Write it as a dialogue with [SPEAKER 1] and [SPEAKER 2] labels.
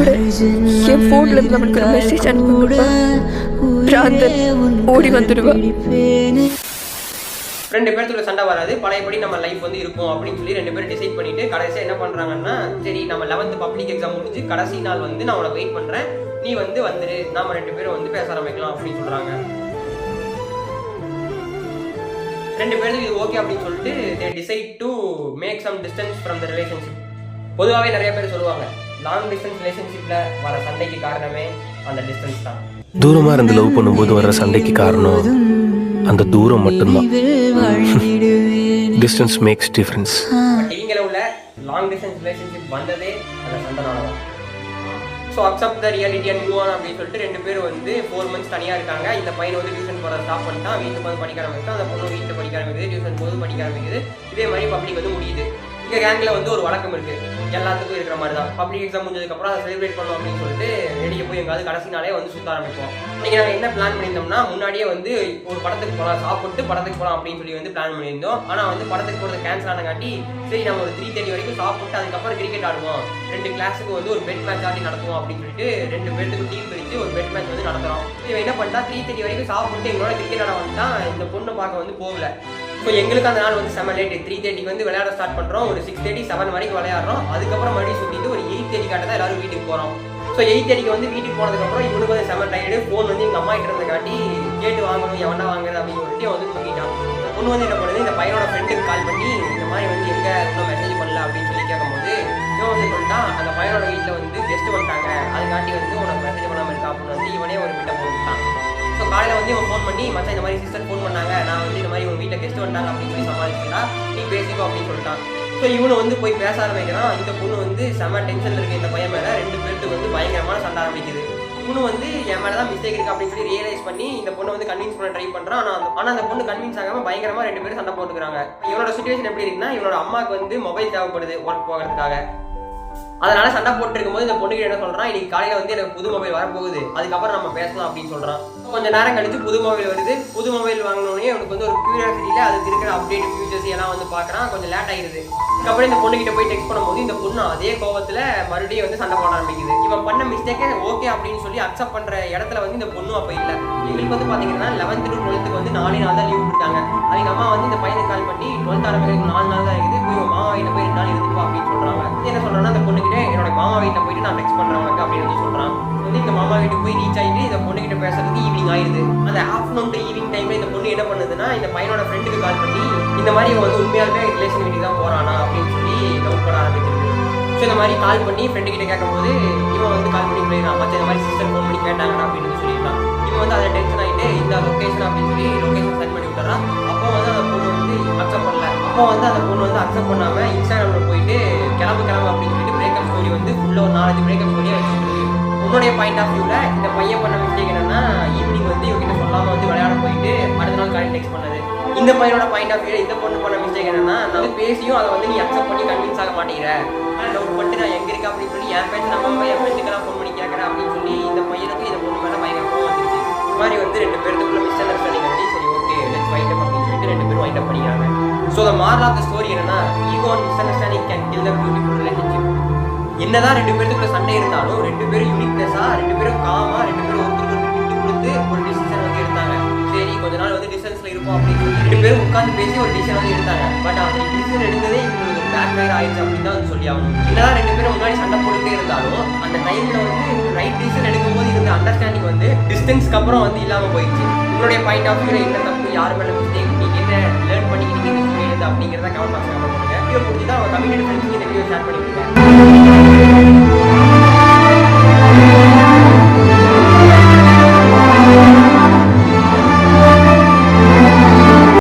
[SPEAKER 1] கூட என் ஃபோன்ல இருந்து நம்மளுக்கு ஒரு மெசேஜ் அனுப்புங்கப்பா. பிராந்தன் ஓடி வந்துடுவா.
[SPEAKER 2] ரெண்டு பேர்த்துல சண்டை வராது, பழையபடி நம்ம லைஃப் வந்து இருக்கும் அப்படின்னு சொல்லி ரெண்டு பேரும் டிசைட் பண்ணிட்டு கடைசியாக என்ன பண்றாங்கன்னா, சரி நம்ம 11th பப்ளிக் எக்ஸாம் முடிஞ்சு கடைசி நாள் வந்து நான் உனக்கு வெயிட் பண்றேன், நீ வந்து வந்துரு, நாம ரெண்டு பேரும் வந்து பேச ஆரம்பிக்கலாம் அப்படின்னு சொல்றாங்க. ரெண்டு பேருக்கு இது ஓகே அப்படின்னு சொல்லிட்டு they decide to make some distance from the relationship. பொதுவாகவே நிறைய பேர் சொல்லுவாங்க, லாங் டிஸ்டன்ஸ் ரிலேஷன்ஷிப்ல வர சண்டைக்கு காரணமே அந்த டிஸ்டன்ஸ் தான்.
[SPEAKER 3] தூரமா இருந்து லவ் பண்ணும்போது வர சண்டைக்கு காரணம் அந்த தூரம் மட்டும்தான். Distance maths difference.
[SPEAKER 2] பட் இவங்கள உள்ள லாங் டிஸ்டன்ஸ் ரிலேஷன்ஷிப் வந்ததே அந்த சண்டைனால தான். So accept the reality and move on அப்படின்னு சொல்லிட்டு ரெண்டு பேரும் வந்து 4 months தனியாக இருக்காங்க. இந்த பையன் வந்து டியூஷன் போகிற ஸ்டாப் பண்ணிட்டான், வீட்டுக்கு வந்து படிக்க ஆரம்பிச்சான். அந்த பொண்ணு வீட்டில் படிக்க ஆரம்பிக்குது, டியூஷன் போது படிக்க ஆரம்பிக்குது. இதே மாதிரி பப்ளிக் வந்து முடியுது. இங்கே கேங்கில் வந்து ஒரு வழக்கம் இருக்குது, எல்லாத்துக்கும் இருக்கிற மாதிரி தான். பப்ளிக் எக்ஸாம் முடிஞ்சதுக்கப்புறம் அதை செலிப்ரேட் பண்ணோம் அப்படின்னு சொல்லிட்டு வெளியே போய் எங்காவது கடைசி நாளே வந்து சுற்ற ஆரம்பிப்போம். இன்றைக்கி நாங்கள் என்ன பிளான் பண்ணியிருந்தோம்னா, முன்னாடியே வந்து ஒரு படத்துக்கு போகலாம், சாப்பிட்டு படத்துக்கு போகலாம் அப்படின்னு சொல்லி வந்து பிளான் பண்ணியிருந்தோம். ஆனால் வந்து படத்துக்கு போகிறது கேன்சல் ஆனங்காட்டி சரி நம்ம ஒரு 3:30 வரைக்கும் சாப்பிட்டு அதுக்கப்புறம் கிரிக்கெட் ஆடுவோம், 2 கிளாஸுக்கு வந்து ஒரு பெட் மேட்ச் ஆடி நடத்துவோம் அப்படின்னு சொல்லிட்டு 2 பேருக்கு டீம் பிரித்து ஒரு பெட் மேட்ச் வந்து நடத்துகிறோம். இவன் என்ன பண்ணிட்டா 3:30 வரைக்கும் சாப்பிட்டு எங்களோட கிரிக்கெட் ஆட வந்துட்டான். இந்த பொண்ணை பார்க்க வந்து போகல. ஸோ எங்களுக்கு அந்த நாள் வந்து செம்ம லேட்டு. 3:30 வந்து விளையாட ஸ்டார்ட் பண்ணுறோம், ஒரு 6:30 7 வரைக்கும் விளையாடுறோம். அதுக்கப்புறம் மறுபடியும் சுற்றிட்டு ஒரு 8:30 காட்ட தான் எல்லாரும் வீட்டுக்கு போகிறோம். ஸோ 8:30 வந்து வீட்டுக்கு போனதுக்கப்புறம் இவனுக்கு வந்து செம்ம டயர்டு. ஃபோன் வந்து எங்கள் அம்மா கிட்ட இருந்தங்காட்டி கேட்டு வாங்கணும், எவனா வாங்குறது அப்படின்னு சொல்லிட்டு வந்து தூக்கிட்டான். இந்த பொண்ணு வந்து என்ன பண்ணுது, இந்த பையனோட ஃப்ரெண்டுக்கு கால் பண்ணி இந்த மாதிரி வந்து எங்கே இன்னும் மெசேஜ் பண்ணல அப்படின்னு சொல்லி கேட்கும்போது இவன் வந்து சொல்லிட்டான், அந்த பையனோட வீட்டில் வந்து கெஸ்ட் வந்துட்டாங்க, அதுக்காட்டி வந்து உனக்கு மெசேஜ் பண்ணாமல் இருக்கா அப்படின்னு வந்து இவனே ஒரு வீட்டை போட்டுட்டான். ஸோ காலையில் வந்து இவன் ஃபோன் பண்ணி, மச்சான் இந்த மாதிரி சிஸ்டர் ஃபோன் பண்ணாங்க, நான் வந்து இந்த மாதிரி உங்கள் வீட்டில் கெஸ்ட் வந்துட்டாங்க அப்படின்னு சொல்லி சமாளிச்சுட்டா, நீ பேசிக்கோ அப்படின்னு சொல்லிட்டான். ஸோ இவனு வந்து போய் பேச ஆரம்பிக்கிறான். இந்த பொண்ணு வந்து செம்ம டென்ஷனில் இருக்குது இந்த பையன் மேலே. 2 பேருக்கு வந்து பயங்கரமான சண்டை ஆரம்பிக்குது. இவனு வந்து என் மேலே தான் மிஸ்டேக் இருக்குது அப்படின்னு சொல்லி ரியலைஸ் பண்ணி இந்த பொண்ணை வந்து கன்வின்ஸ் பண்ண ட்ரை பண்ணுறான். ஆனால் அந்த பொண்ணு கன்வின்ஸ் ஆகாமல் பயங்கரமாக 2 பேரும் சண்டை போட்டுக்கிறாங்க. இவனோட சுச்சுவேஷன் எப்படி இருக்குன்னா, இவனோட அம்மாவுக்கு வந்து மொபைல் தேவைப்படுது ஒர்க் போகிறதுக்காக. அதனால சண்டை போட்டு இருக்கும்போது இந்த பொண்ணுக்கு என்ன சொல்றான், இன்னைக்கு காலையில வந்து எனக்கு புது மொபைல் வரப்போகுது, அதுக்கப்புறம் நம்ம பேசலாம் அப்படின்னு சொல்றான். கொஞ்சம் நேரம் கழிச்சு புது மொபைல் வருது. புது மொபைல் வாங்கினோடனே அவனுக்கு வந்து ஒரு கியூரியாசிட்டியில அதுக்கு இருக்கிற அப்டேட் ஃபியூச்சர்ஸ் எல்லாம் வந்து பார்க்கறான். கொஞ்சம் லேட் ஆயிருது. அதுக்கப்புறம் இந்த பொண்ணு கிட்ட போய் டெக்ஸ்ட் பண்ணும்போது இந்த பொண்ணு அதே கோவத்துல மறுபடியும் வந்து சண்டை போட ஆரம்பிக்குது. இவன் பண்ண மிஸ்டேக்கே ஓகே அப்படின்னு சொல்லி அக்செப்ட் பண்ற இடத்துல வந்து இந்த பொண்ணு அப்ப இல்ல. எங்களுக்கு வந்து பாத்தீங்கன்னா 11th to 12th வந்து 4 நாள் தான் லீவ் கொடுத்தாங்க. அவங்க அம்மா வந்து இந்த பையனுக்கு கால் பண்ணி 12th ஆரம்பிக்கிறதுக்கு 4 நாள் தான் இருக்குது, போய் மாமா வீட்டில் போய் 2 நாள் இருந்துட்டு வா அப்படின்னு சொல்றாங்க. என்ன சொல்றான்னா, அந்த பொண்ணுகிட்ட என்னோட மாமா வீட்டில் போயிட்டு நான் டெக்ஸ்ட் பண்றேன் உனக்கு அப்படின்னு வந்து சொல்றான். வந்து இந்த மாமா வீட்டுக்கு போய் ரீச் ஆகிட்டு இந்த பொண்ணுகிட்ட பேசுறதுக்கு ஈவினிங் ஆயிடுது. அந்த ஆஃப்டர்நூன் டு ஈவினிங் டைம்ல இந்த பொண்ணு என்ன பண்ணுதுன்னா, இந்த பையனோட ஃப்ரெண்டுக்கு கால் பண்ணி இந்த மாதிரி இவன் வந்து உண்மையாலுமே ரிலேஷன் வீட்டுக்கு தான் போறானா அப்படின்னு சொல்லி டவுட் பண்ண ஆரம்பிச்சிருக்கு. ஸோ இந்த மாதிரி கால் பண்ணி ஃப்ரெண்டு கிட்ட கேட்கும்போது இவன் வந்து கால் பண்ணி போயிடறான், மற்ற இந்த மாதிரி சிஸ்டர் ஃபோன் பண்ணி கேட்டாங்கடா அப்படின்னு சொல்லியிருக்கான். இவன் வந்து அதை டென்ஷன் ஆகிட்டு இந்த லொக்கேஷன் அப்படின்னு சொல்லி லொக்கேஷன் சென்ட் பண்ணி விட்டுறான். அப்போ வந்து அந்த பொண்ணு வந்து அக்செப்ட் பண்ணல. அப்போ வந்து அந்த பொண்ணு வந்து அக்செப்ட் பண்ணாம இன்ஸ்டாகிராம்ல போயிட்டு கிளம்பு அப்படின்னு சொல்லிட்டு பிரேக்கப் ஸ்டோரி வந்து ஃபுல்லாக ஒரு 4-5 பிரேக்கப் ஸ்டோரியாக வச்சுருக்கு. உன்னுடைய பாயிண்ட் ஆஃப் வியூல இந்த பையன் பண்ண மிஸ்டேக் என்னன்னா, ஈவினிங் வந்து இவங்கிட்ட சொல்லாம வந்து விளையாட போயிட்டு அடுத்த நாள் காலையில் டெக்ஸ்ட் பண்ணது. இந்த பையனோட பாயிண்ட் ஆஃப் வியூல இந்த பொண்ணு பண்ண மிஸ்டேக் என்னன்னா, நான் பேசியும் அதை வந்து நீ அக்செப்ட் பண்ணி கன்வின்ஸ் ஆக மாட்டேங்கிற, டவுட் பண்ணிட்டு நான் எங்க இருக்கா அப்படின்னு சொல்லி என் பேச்சு நம்ம என் ஃப்ரெண்டுக்கெல்லாம் ஃபோன் பண்ணி கேட்கறேன் அப்படின்னு சொல்லி இந்த பையனுக்கு இந்த பொண்ணு மேலே பயங்கர கோவம் வந்துருச்சு. இந்த மாதிரி வந்து 2 பேருக்குள்ள மிஸ் அண்டர்ஸ்டாண்டிங் பண்ணி சரி ஓகே லெட்ஸ் வைண்ட் அப் அப்படின்னு சொல்லிட்டு 2 பேரும் வைண்ட் அப் பண்ணிக்கிறாங்க. So the moral of the story என்னன்னா, ego and misunderstanding can kill the beautiful relationship. என்னதான் 2 பேருக்குள்ள சண்டை இருந்தாலும் 2 பேரும் யூனிக்னஸா, 2 பேரும் காமா, 2 பேரும் ஒருத்தருக்கு விட்டு கொடுத்து ஒரு டிசிஷன் வந்து எடுத்தாங்க. சரி கொஞ்ச நாள் வந்து டிஸ்டன்ஸ்ல இருப்போம் அப்படின்னு 2 பேரும் உட்காந்து பேசி ஒரு டிசிஷன் வந்து எடுத்தாங்க. பட் அந்த டிசிஷன் எடுத்ததே இவங்களுக்கு ஒரு பேக் ஃபயர் ஆயிடுச்சு அப்படின்னு தான் வந்து சொல்லி ஆகணும். என்னதான் 2 பேரும் முன்னாடி சண்டை போட்டுட்டே இருந்தாலும் அந்த டைம்ல வந்து ரைட் டிசிஷன் எடுக்கும்போது இருந்த அண்டர்ஸ்டாண்டிங் வந்து டிஸ்டன்ஸ்க்கு அப்புறம் வந்து இல்லாம போயிடுச்சு. உங்களுடைய பாயிண்ட் ஆஃப் வியூல என்ன தப்பு, யார் மேல மிஸ்டேக், நீங்க என்ன லேர்ன் பண்ணிக்கிட்டீங்க இந்த ஸ்டோரி எடுத்து அப்படிங்கிறத கமெண்ட் பாக்ஸ்ல கமெண்ட் பண்ணுங்க. வீடியோ பிடிச்சா உங்க கம்யூனிட்டி ஃப்ரெண்ட்ஸ்க்கு இந்த வீடியோ ஷேர் பண்ணிவிடுங்க.